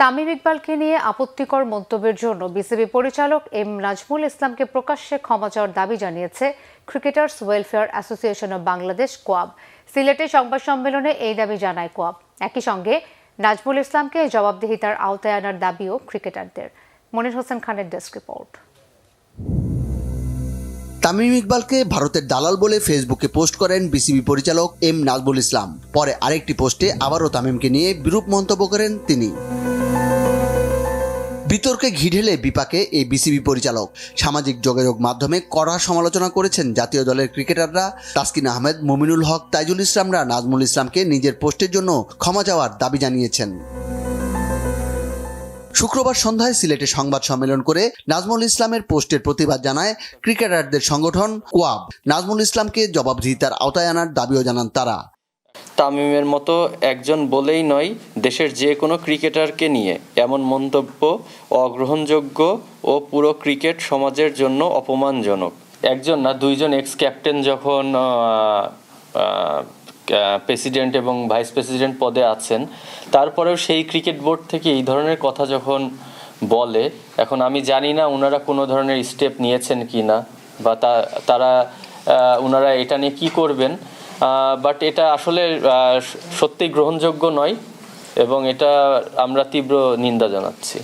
তামিম ইকবালকে নিয়ে আপত্তিকর মন্তব্যের জন্য বিসিবি পরিচালক এম নাজমুল ইসলামকে প্রকাশ্যে ক্ষমা চাওয়ার দাবি জানিয়েছে cricketers welfare association of Bangladesh কোয়াব। সিলেটে সংবাদ সম্মেলনে এই দাবি জানায় কোয়াব। একই সঙ্গে নাজমুল ইসলামকে জবাবদিহিতার আওতায় আনার দাবিও ক্রিকেটারদের। মনির হোসেন খানের ডেস্ক রিপোর্ট। তামিম ইকবালকে ভারতের দালাল বলে ফেসবুকে পোস্ট করেন বিসিবি পরিচালক এম নাজমুল ইসলাম। পরে আরেকটি পোস্টে আবারও তামিমকে নিয়ে বিরূপ মন্তব্য করেন তিনি। বিতর্কে ঘি ঢেলে বিপাকে এই বিসিবি পরিচালক। সামাজিক যোগাযোগ মাধ্যমে কড়া সমালোচনা করেছেন জাতীয় দলের ক্রিকেটাররা। তাসকিন আহমেদ, মুমিনুল হক, তাইজুল ইসলামরা নাজমুল ইসলামকে নিজের পোস্টের জন্য ক্ষমা চাওয়ার দাবি জানিয়েছেন। শুক্রবার সন্ধ্যায় সিলেটে সংবাদ সম্মেলন করে নাজমুল ইসলামের পোস্টের প্রতিবাদ জানায় ক্রিকেটারদের সংগঠন কোয়াব। নাজমুল ইসলামকে জবাবদিহিতার আওতায় আনার দাবিও জানান তারা। তামিমের মতো একজন বলেই নয়, দেশের যে কোনো ক্রিকেটারকে নিয়ে এমন মন্তব্য অগ্রহণযোগ্য ও পুরো ক্রিকেট সমাজের জন্য অপমানজনক। একজন না, দুইজন এক্স ক্যাপ্টেন যখন প্রেসিডেন্ট এবং ভাইস প্রেসিডেন্ট পদে আছেন, তারপরেও সেই ক্রিকেট বোর্ড থেকে এই ধরনের কথা যখন বলে, এখন আমি জানি না ওনারা কোনো ধরনের স্টেপ নিয়েছেন কি না, বা ওনারা এটা নিয়ে কী করবেন, বাট এটা আসলে সত্যিই গ্রহণযোগ্য নয় এবং এটা আমরা তীব্র নিন্দা জানাচ্ছি।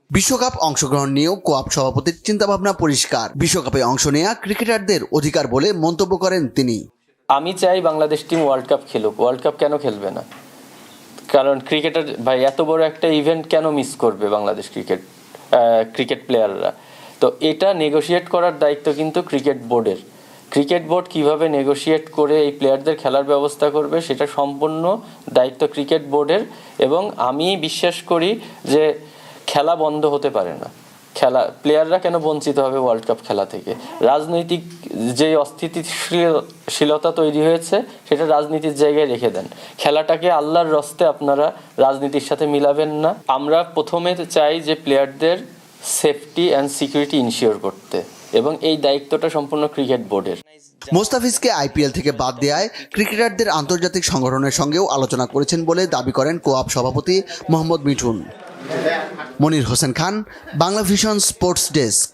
বিশ্বকাপ অংশগ্রহণ নিয়েও কোয়াব সভাপতির চিন্তাভাবনা পরিষ্কার। বিশ্বকাপে অংশ নেওয়া ক্রিকেটারদের অধিকার বলে মন্তব্য করেন তিনি। আমি চাই বাংলাদেশ টিম ওয়ার্ল্ড কাপ খেলুক। ওয়ার্ল্ড কাপ কেন খেলবে না? কারণ ক্রিকেটার ভাই, এত বড় একটা ইভেন্ট কেন মিস করবে বাংলাদেশ ক্রিকেট প্লেয়াররা? তো এটা নেগোশিয়েট করার দায়িত্ব কিন্তু ক্রিকেট বোর্ডের। ক্রিকেট বোর্ড কিভাবে নেগোশিয়েট করে এই প্লেয়ারদের খেলার ব্যবস্থা করবে, সেটা সম্পূর্ণ দায়িত্ব ক্রিকেট বোর্ডের। এবং আমি বিশ্বাস করি যে খেলা বন্ধ হতে পারে না। প্লেয়াররা কেন বঞ্চিত হবে ওয়ার্ল্ড কাপ খেলা থেকে? রাজনৈতিক যে অস্থিতিশীলতা তৈরি হয়েছে, সেটা রাজনীতির জায়গায় রেখে দেন। খেলাটাকে আল্লাহর রস্তে আপনারা রাজনীতির সাথে মিলাবেন না। আমরা প্রথমে চাই যে প্লেয়ারদের সেফটি অ্যান্ড সিকিউরিটি ইনশিওর করতে, এবং এই দায়িত্বটা সম্পূর্ণ ক্রিকেট বোর্ডের। মোস্তাফিজকে আইপিএল থেকে বাদ দেওয়ায় ক্রিকেটারদের আন্তর্জাতিক সংগঠনের সঙ্গেও আলোচনা করেছেন বলে দাবি করেন কোয়াব সভাপতি Mohammad Mithun. Monir Hossain Khan, Bangla vision sports desk.